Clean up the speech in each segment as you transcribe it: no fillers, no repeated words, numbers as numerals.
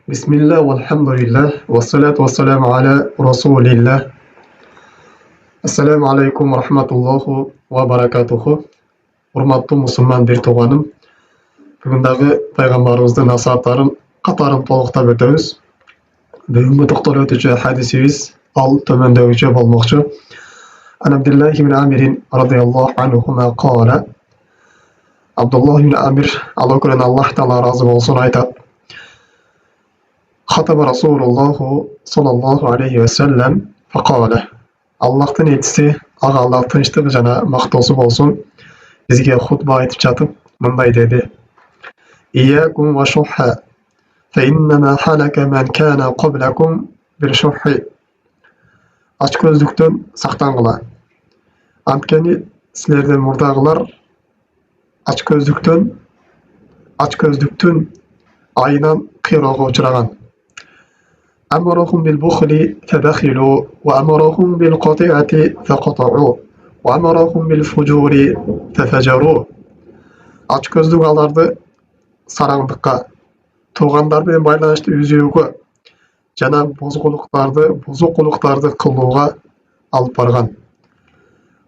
Bismillah, walhamdulillah, wassalatu wassalamu ala rasulillah. Assalamu alaikum wa rahmatullahu wa barakatuhu. Урматтуу мусулман бир тууганым, бүгүн дагы пайгамбарыбыздын насааттарын катарын толуктап өтөбүз. Бүгүнкү токтолуп өтүүчү хадисибиз ал төмөндөгүчө болмокчу. Ан Абдуллах ибн Амир радıyallahu anhuma qala. Abdullah ibn Amir, Allah'ın Allah Teala razı olsun, aytat. Hataba Rasulullah sallallahu aleyhi ve sellem faqala. Allah'tan elçisi, ağa Allah tınçlığı jana mактоосу bolsun, bizge hutba aytıp jatıp mындай dedi. İyyakum ve şuhha fe innema halaka men kana qablakum bir şuhhi. Açközlükten saktangıla. Antkeni sizlerden murdagılar açközlüktün ayынан кыйроого учураган. أمرهم بالبخل فبخلوا وأمرهم بالقطيعة فقطعوا وأمرهم بالفجور ففجروا. Açközlük аларды сараңдыкка, туугандар менен байланышты үзүүгө жана бузук кулуктарды кылууга алып барган.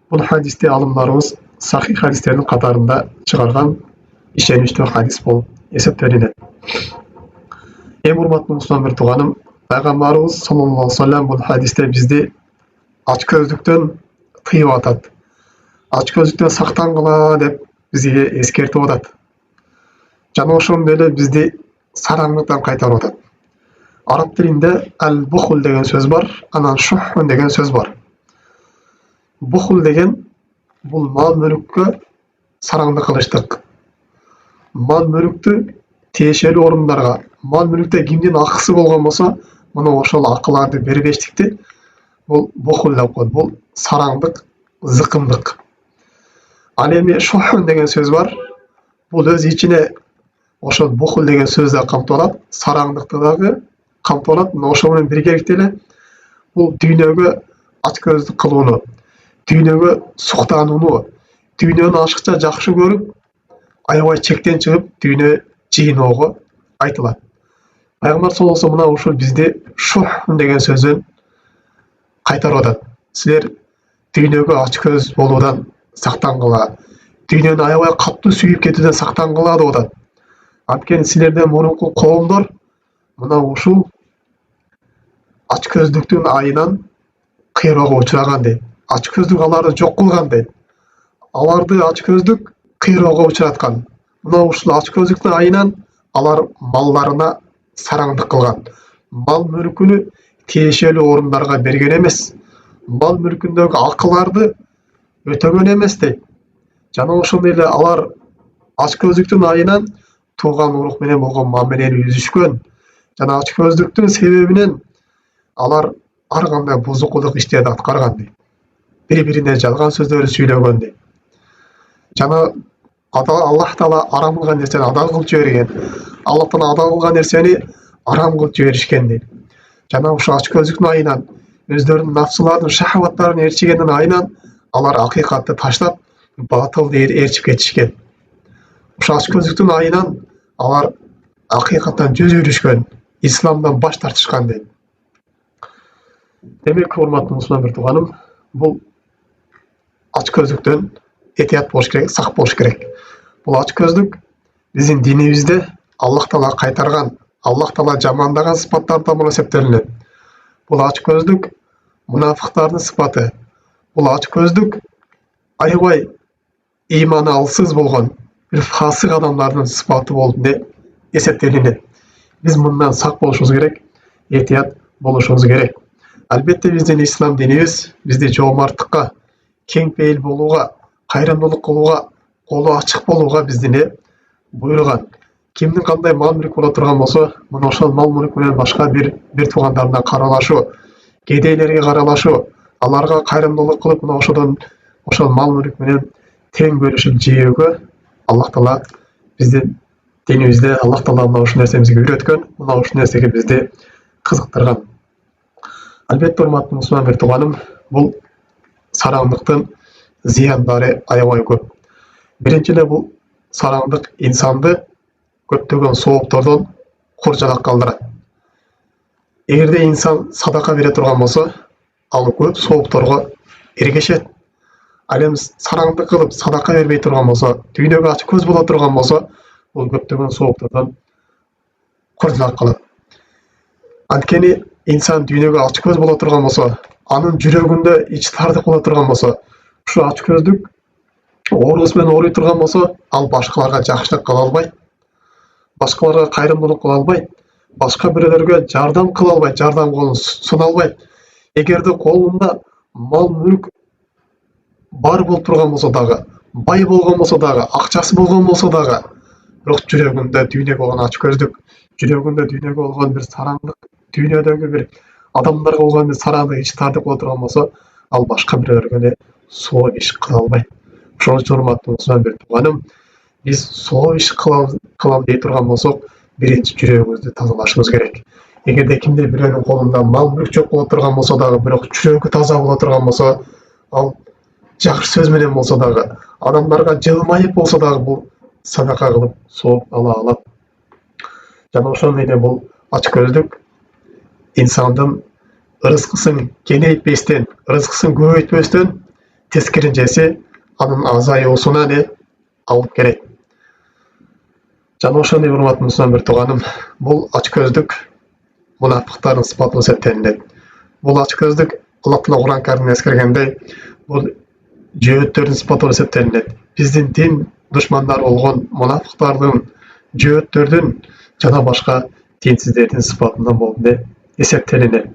Бул хадисти алымдарыбыз сахих хадистердин катарында чыгарган ишеничтүү хадис болуп эсептелинет. Эң урматтуу мусулман бир тууганым, Пайгамбарыбыз саллаллаху алейхи ва саллям бул хадисте бизди açкөздүктөн тыйып атат. Açкөздүктөн сактангыла деп бизге эскертип атат. Жана ошондой эле бизди сараңдыктан кайтарып атат. Араб тилинде ал-бухул деген сөз бар, анан шухун деген сөз бар. Бухул деген бул мал-мүлүккө сараңдык кылыштык. Мал-мүлүктү тиешелүү орундарга, мал-мүлүктө кимдин акысы болгон болсо, мына ошол акыларды бербештикти бул бухул деп коет. Бул сараңдык, зыкымдык. Ал эми шухун деген сөз бар. Бул өз ичине ошол бухул деген сөздү камтып алат, сараңдыкты дагы камтып алат. Мына ошо менен биргеликте эле бул дүйнөгө ачкөздүк кылууну, дүйнөгө суктанууну, дүйнөнү ашыкча жакшы көрүп, аябай чектен чыгып дүйнө жыйноого айтылат. Пайгамбар саллаллаху алейхи ва саллям ушул бизди шухун деген сөздөн кайтарып атат. Силер дүйнөгө ачкөз болуудан сактангыла, дүйнөнү аябай катуу сүйүп кетүүдөн сактангыла деп атат. Анткени силерден мурунку коомдор мына ушул ачкөздүктүн айынан кыйроого учураган дейт. Ачкөздүк аларды жок кылган дейт. Аларды ачкөздүк кыйроого учураткан. Мына ушул ачкөздүктүн айынан алар малларына сараңдык кылган. Мал мүлкүнү тиешелүү орундарга берген эмес. Мал мүлкүндөгү акыларды өтөгөн эмес дейт. Жана ошондой эле алар ачкөздүктүн айынан тууган урук менен болгон мамилени үзүшкөн. Жана ачкөздүктүн себебинен алар ар кандай бузукулук иштерди аткарган дейт. Бири-бирине жалган сөздөрдү сүйлөгөн дейт. Жана Аллах Таала арам кылган нерсени адал кылып жиберген. Аллах Таала адал кылган нерсени арам кылып жиберишкен дейт. Жана ушул ачкөздүктүн айынан, өздөрүнүн нафсылардын шахаваттарын ээрчигендин айынан алар акыйкатты таштап, батылды ээрчип кетишкен. Ушул ачкөздүктүн айынан алар акыйкаттан жүз өрүшкөн, исламдан баш тартышкан дейт. Демек, урматтуу мусулман бир тууганым, бул ачкөздүктөн этият болуш керек, сак болуш керек. Бул ачкөздүк биздин динибизде Аллах Таала кайтарган, Аллах Таала жамандаган сыпаттардан болуп эсептелинет. Бул ачкөздүк мунафыктардын сыпаты. Бул ачкөздүк аябай ыйманы алсыз болгон бир фасык адамдардын сыпаты болуп эсептелинет. Биз мындан сак болушубуз керек, этият болушубуз керек. Албетте биздин ислам динибиз бизди жоомарттыкка, кең пейил болууга, кайрымдуулук кылууга, колу ачык болууга биздине буйруган. Кимдин кандай мал мүлк боло турган болсо, мына ошол мал мүлк менен башка бир туугандарына каралашуу, кедейлерге каралашуу, аларга кайрымдуулук кылып, мына ошол мал мүлк менен тең бөлүшүп жейүүгө Аллах Таала биздин динибизде Аллах Таала мына ушул нерсени бизге үйрөткөн, мына ушул нерсеге бизди кызыктырган. Албетте, урматтуу мусулман бир тууганым, бул сараңдыктын зыяндары аябай көп. Биринчи эле бул сараңдык инсанды көптөгөн сооптордон куржалак калтырат. Эгерде инсан садака бере турган болсо, ал көп соопторго эргешет. Ал эми сараңдык кылып садака бербей турган болсо, дүйнөгө ачык көз боло турган болсо, бул көптөгөн сооптордон куртулат калат. Анткени инсан дүйнөгө ачык көз боло турган болсо, анын жүрөгүндө ич тардык боло турган болсо, ушу ачык көздүк оорусу менен ооруй турган болсо, ал башкаларга жакшылык кыла албайт, башкаларга кайрымдуулук кыла албайт, башка бирөөлөргө жардам кыла албайт, жардам колун суна албайт. Эгерде колунда мал мүлк бар болуп турган болсо дагы, бай болгон болсо дагы, акчасы болгон болсо дагы, бирок жүрөгүндө дүйнөгө болгон ачык көздүк, жүрөгүндө дүйнөгө болгон бир сараңдык, дүйнөдөгү бир адамдарга болгон бир сараңдык, ич тардык боло турган болсо, ал башка бирөөлөргө эле сооп иш кыла албайт. Ошон үчүн урматтуу мусулман бир тууганым, биз сооп иш кылам дей турган болсок, биринчи жүрөгүбүздү тазалашыбыз керек. Эгерде кимде бирөөнүн колунда мал мүлк жок боло турган болсо дагы, бирок жүрөгү таза боло турган болсо, ал жакшы сөз менен болсо дагы, адамдарга жылмайып болсо дагы бул садака кылып сооп ала алат. Жана ошондой эле бул ачык көздүк инсандын ырыскысын кеңейтпестен, ырыскысын көбөйтпөстөн, тескеринчеси анын азаюусуна эле алып келет. Жана ошондой урматтуу мусулман бир тууганым, бул ачык көздүк мунафыктардын сыпаты болуп эсептелинет. Бул ачык көздүк Аллах Таала Кур'ан Каримде эскергендей, бул жөөттөрдүн сыпаты болуп эсептелинет. Биздин дин душмандары болгон мунафыктардын, жөөттөрдүн жана башка динсиздердин сыпатынан болуп эсептелинет.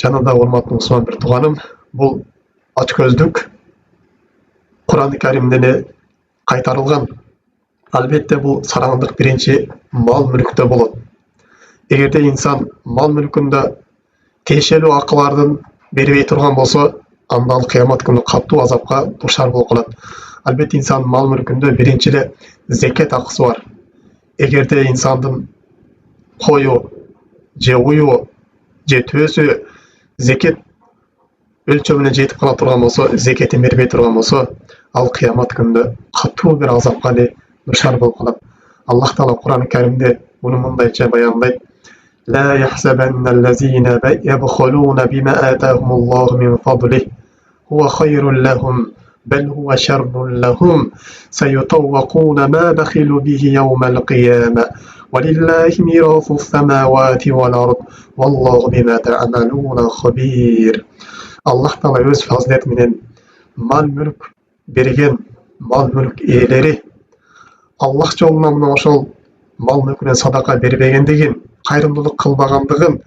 Жана да урматтуу мусулман бир тууганым, бул ачык көздүк Кур'ан Каримде кайтарылган. Албетте бул сараңдык биринчи мал мүлктө болот. Эгерде инсан мал мүлкүндө тиешелүү акылардын бербей турган болсо, анда ал кыямат күнү катуу азапка душар болуп калат. Албетте инсандын мал мүлкүндө биринчи эле зекет акысы бар. Эгерде инсандын кою же ую же төөсү зекет өлчөмүнө жетип кала турган болсо, зекетин бербей турган болсо, ал кыямат күнүндө катуу бир азапка душар болуп калат. Аллах Таала Кур'ан Каримде муну мындайча баяндайт: لا يحسبن الذين يبخلون بما آتاهم الله من فضله هو خير لهم بل هو شر لهم سيطوقون ما بخلوا به يوم القيامة ولله ميراث السماوات والأرض والله بما تعملون خبير. Аллах Таала өз фазилет менен мал мүлк берген мал мүлк ээлери Аллах жолуна мына ошол мал мүлкүнөн садака бербегендигин, кайрымдуулук кылбагандыгын,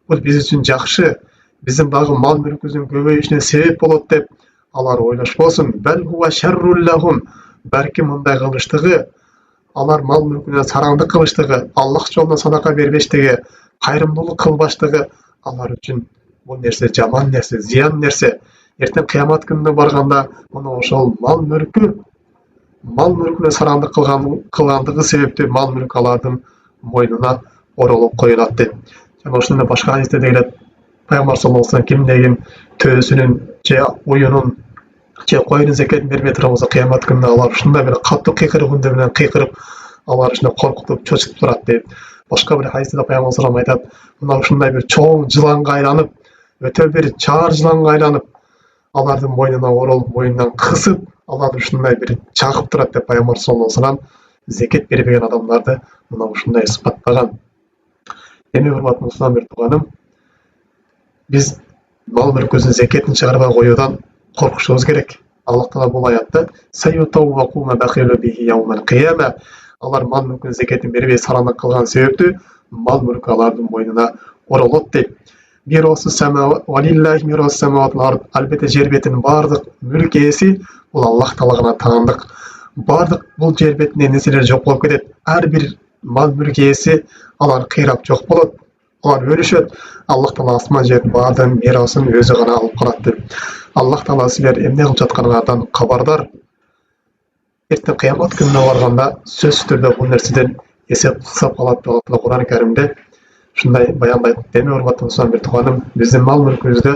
бул биз үчүн жакшы, биздин дагы мал мүлкүбүздүн көбөйүшүнө себеп болот деп алар ойлошпосун. Балким мындай кылыштыгы, алар мал мүлкүнө сараңдык кылыштыгы, Аллах жолуна садака бербештиги, кайрымдуулук кылбаштыгы алар үчүн бул нерсе жаман нерсе, зыян нерсе. Эртең кыямат күнүнө барганда мына ошол мал мүлкүнө сараңдык кылгандыгы себептүү мал мүлк алардын мойнуна оролуп коюлат деп. Жана ошондой башка хадистерде келет, Пайгамбар саллаллаху алейхи вассалам кимдегин төөсүнүн же уюнун же коюнун зекетин бербей турган болсо, кыямат күнүндө алар ушундай бир катуу кыйкырык үндө менен кыйкырып, алар ушундай коркутуп, чочутуп турат деп. Башка бир хадисте Пайгамбар саллаллаху алейхи айтат, мына ушундай бир чоң жыланга айланып, өтө бир чаар жыланга айланып, алардын мойнуна оролуп, мойнунан кысып, аларды ушундай бир чагып турат деп Пайгамбар саллаллаху алейхи вассалам зекет бербеген адамдарды мына ушундай сыпаттаган. Эми урматтуу мусулман бир тууганым, биз мал мүлкүбүздүн зекетин чыгарбай коюудан коркушубуз керек. Аллах Таала бул аятта алар мал мүлкүнүн зекетин бербей сараңдык кылган себептүү мал мүлк алардын мойнуна оролот деп. Албетте жер бетинин бардык мүлк ээси бул Аллах Таала гана таандык. Бардык бул жер бетинде нерселер жок болуп кетет. Ар бир мал мүлк ээси алар кыйрап жок болот. Алар өлүшөт. Аллах Таала асман жердин бардыгын мирасын өзү гана алып калат деп. Аллах Таала силер эмне кылып жатканыңардан кабардар. Эртең кыямат күнүнө барганда сөзсүз түрдө бул нерседен эсеп кылсап калат деп Аллах Кур'ан Каримде ушундай баяндайт. Деме урматтуу мусулман бир тууганым, биздин мал мүлкүбүздө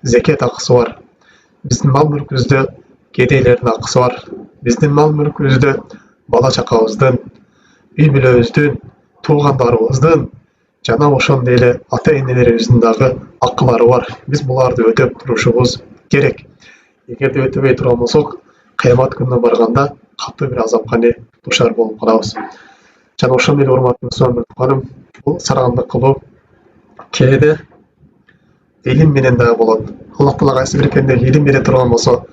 зекет акысы бар. Биздин мал мүлкүбүздө кедейлердин акысы бар. Биздин мал мүлкүбүздө бала чакабыздын, үй бүлөбүздүн, туугандарыбыздын жана ошондой эле ата энелерибиздин дагы акылары бар. Биз буларды өтөп турушубуз керек. Эгерде өтөбөй турган болсок, кыямат күнүнө барганда катуу бир азапка душар болуп калабыз. Жана ошондой эле урматтуу мусулман тууганым, бул сарандык кылуу кээде илим менен дагы болот. Аллах Таала кайсы бир пендеге илим бере турган болсо,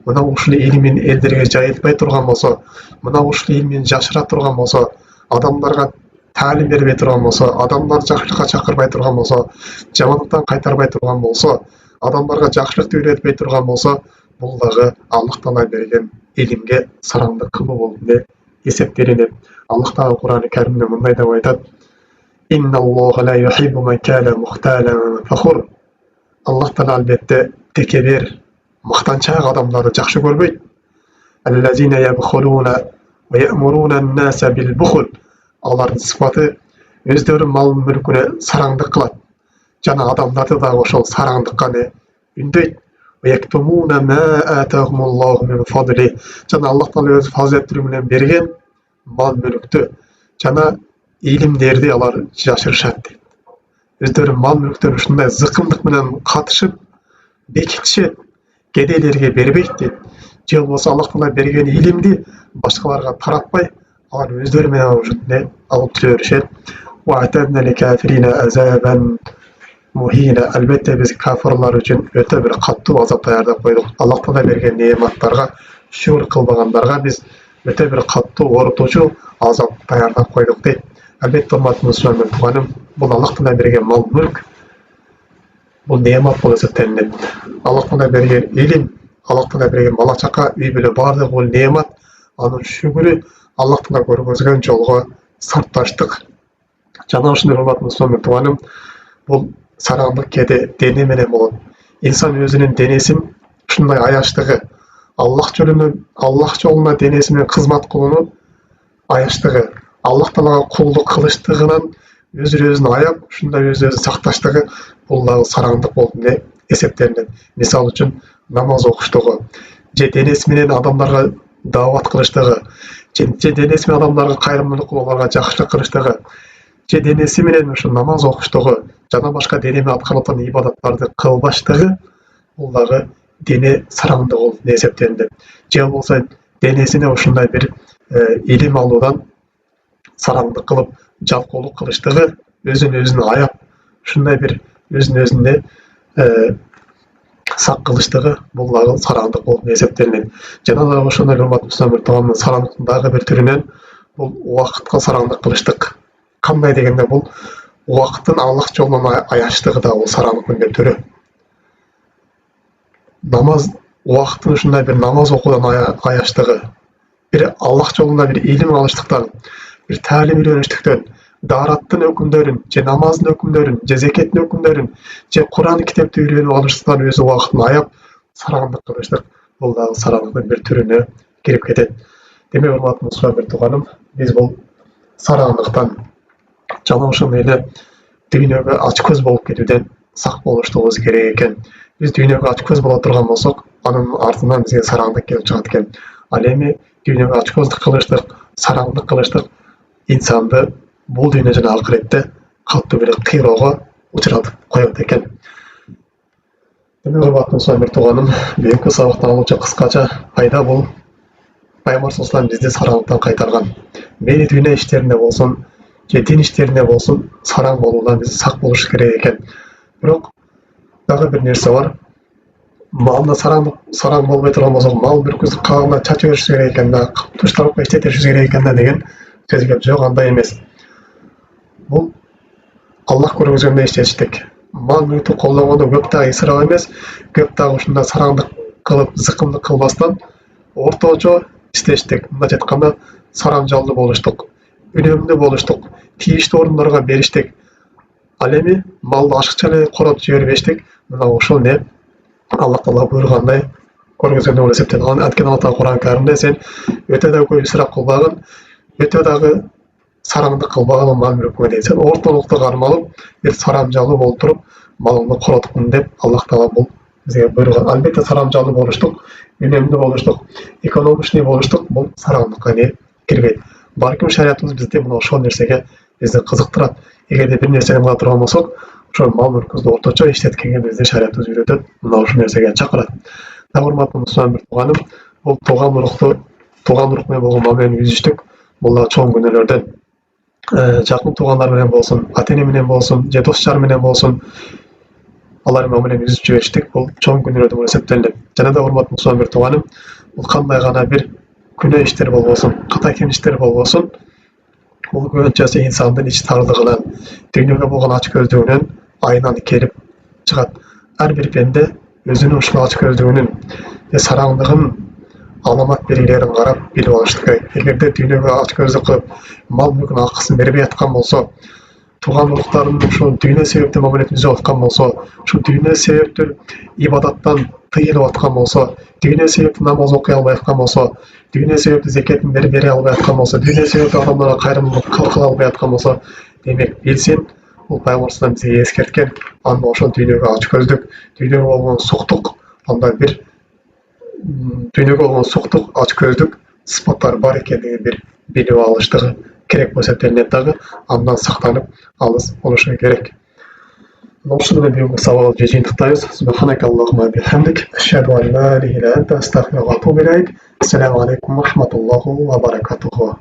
мына ушул илимин элдерге жайылтпай турган болсо, мына ушул илимин жашыра турган болсо, адамдарга таалим бербей турган болсо, адамдарды жакшылыкка чакырбай турган болсо, жамандыктан кайтарбай турган болсо, адамдарга жакшылыкты үйрөтпөй турган болсо, бул дагы Аллах Таала берген илимге сараңдык кылуу болуп эсептелинет. Аллах Таала Кур'ан-ы Каримде мындай деп айтат: "Инналлаха ла юхиббу ман кана мухталан фахур." Аллах Таала албетте текебер, мактанчаак адамдарды жакшы көрбөйт. "Аллазина ябхулуна ва я'муруна ан-наса бил бухл." Алардын сыфаты өздөрүнүн мал мүлкүнө сараңдык кылат. Жана адамдарды дагы ошол сараңдыкка үндөйт. "Яктумуна ма атахумуллаху мин фадли." Жана Аллах Таала өз фазилеттери менен берген мал мүлктү жана илимдерди алар жашырышат дейт. Өздөрүнүн мал мүлктөрүн ушундай зыкымдык менен катышып бекитишет, кедейлерге бербейт дейт. Же болбосо Аллах Таала берген илимди башкаларга таратпай, алар өздөрү менен ушундай алып жүрө беришет. "Вa'tadna lil-kafirina azaban muhina." Албетте биз кафирлар үчүн өтө бир каттуу азап даярдап койдук. Аллах Таала берген неаматтарга шүгүр кылбагандарга биз өтө бир каттуу оорутуучу азап даярдап койдук дейт. Албетте урматтуу мусулман тууганым, бул Аллах Таала берген мал мүлк, бул неамат болуп эсептелинет. Аллах Таала берген илим, Аллах Таала берген бала чака, үй бүлө бардыгы бул неамат. Анын шүгүрү Аллах Таала көргөзгөн жолго сарпташтык. Жана ушундай урматтуу мусулман тууганым, бул сараңдык кээде дене менен болот. Инсан өзүнүн денесин ушундай аяштыгы, Аллах жолуна денеси менен кызмат кылууну аяштыгы, Аллах Таалага кулдук кылыштыгынан өзүн аяп, ушундай өзүн сакташтыгы, бул дагы сараңдык болуп эсептелинет. Мисалы үчүн намаз окуштугу, же денеси менен адамдарга даават кылыштыгы, же денеси менен адамдарга кайрымдуулук кылып, аларга жакшылык кылыштыгы, же денеси менен ушу намаз окуштугу, жана башка дене менен аткарылып аткан ибадаттарды кылбаштыгы, бул дагы дене сараңдыгы болуп эсептелинет. Же болбосо денесине ушундай бир илим алуудан сараңдык кылып, жалкоолук кылыштыгы, өзүн аяп, ушундай бир өзүн сак кылыштыгы, бул дагы сараңдык болуп эсептелинет. Жана дагы ошондой урматтуу мусулман туугандар, сараңдыктын дагы бир түрүнөн бул убакытка сараңдык кылыштык. Кандай дегенде, бул убакыттын Аллах жолунан аяштыгы да бул сараңдыктын бир түрү. Намаз убакыттын ушундай бир намаз окуудан аяштыгы, бир Аллах жолунда бир илим алыштыктан, бир таалим үйрөнүштүктөн, даараттын өкүмдөрүн, же намаздын өкүмдөрүн, же зекеттин өкүмдөрүн, же Кур'ан китепти үйрөнүп алыштыктан өз убактын аяп сараңдык кылыштык. Бул дагы сараңдыктын бир түрүнө кирип кетет. Демек, урматтуу мусулман тууганым, биз бул сараңдыктан жана ошондой эле дүйнөгө ачкөз болуп кетүүдөн сак болуштугубуз керек экен. Биз дүйнөгө ачкөз боло турган болсок, анын артынан бизге сараңдык келип чыгат экен. Ал эми дүйнөгө ачкөздүк кылыштык, сараңдык кылыштык инсанды бул дүйнө жана акыретте катуу бир кыйроого учуратып коет экен. Демек, урматтуу мусулман тууганым, бүгүнкү сабактан алуучу кыскача пайда бул Пайгамбар саллаллаху алейхи бизди сараңдыктан кайтарган. Мейли дүйнө иштеринде болсун, же дин иштеринде болсун, сараң болуудан биз сак болуш керек экен. Бирок дагы бир нерсе бар. Малда сараң болбой турган болсок, мал мүлкүбүздү каагына чачып беришибиз керек экен да, туштап иштетишибиз керек экен да деген сөз кеп жок, андай эмес. Бул Аллах көргөзгөндөй иштештик. Мал мүлктү колдогондо көп дагы исрап эмес, көп дагы ушундай сараңдык кылып, зыкымдык кылбастан орточо иштештик. Мындайча айтканда, сарамжалдуу болуштук, үнөмдүү болуштук, тийиштүү орундарга бериштик. Ал эми малды ашыкча эле коротуп жибербештик. Мына ошол Аллах Таала буйругандай көргөзгөндөй болуп эсептелет. Анткени Аллах Таала Кур'ан Каримде сен өтө да көп исрап кылбагын, өтө дагы сараңдык кылбаган мал мүлкүңө дейт. Сен ортолукта кармалып, бир сарамжалуу болуп туруп, малыңды коротукун деп Аллах Таала бул бизге буйруган. Албетте сарамжалуу болуштук, үнөмдүү болуштук, экономичный болуштук бул сараңдыкка кирбейт. Балким шариятыбыз бизди мына ошол нерсеге бизди кызыктырат. Эгерде бир нерсени кыла турган болсок, ошол мал мүлкүбүздү орточо иштеткенге шариятыбыз үйрөтөт, мына ушул нерсеге чакырат. Дагы урматтуу мусулман бир тууганым, бул тууган урук менен болгон мамилени түзүштүк. Бул дагы чоң күнөөлөрдөн. Жакын туугандар менен болсун, ата-эне менен болсун, же дос жар менен болсун, алар мамилени түзүп жибериштик. Бул чоң күнөөлөр болуп эсептелинет. Жана да урматтуу мусулман бир тууганым, бул кандай гана бир күнөө иштер болбосун, ката кемиштер болбосун, бул көбүнчөсү инсандын ич тардыгынан, дүйнөгө болгон ачкөздүгүнөн айнанып келип чыгат. Ар бир пенде өзүнүн ушул ачкөздүгүнүн, сараңдыгын, аламат белгилерин карап билип алыш керек. Эгерде дүйнөгө ачкөздүк кылып, мал мүлкүнүн акысын бербей аткан болсо, тууган уруктарынын ушул дүйнө себептен мамиле түзүп аткан болсо, ушул дүйнө себептен ибадаттан тыйылып аткан болсо, дүйнө себептен намаз окуй албай аткан болсо, дүйнө себептен закатын бере албай аткан болсо, дүйнө себептен адамдарга кайрымдуулук кыла албай аткан болсо, демек билсин, бул пайгамбарыбыз бизге эскерткен, анда ошол дүйнөгө ачкөздүк, дүйнөгө болгон суктук, анда бир дүйнөгө болгон суктук, ачкөздүк сыпаттары бар экендигин бир билип алыштыгы керек болуп эсептелинет дагы, андан сактанып алыс болушу керек. Ошол менен бүгүнкү сабагыбызды жыйынтыктайбыз. Субханакаллахумма бихамдик, ашхаду ан ла иляха илля анта, астагфирука ва атубу илейк. Ассаламу алейкум ва рахматуллахи ва баракатуху.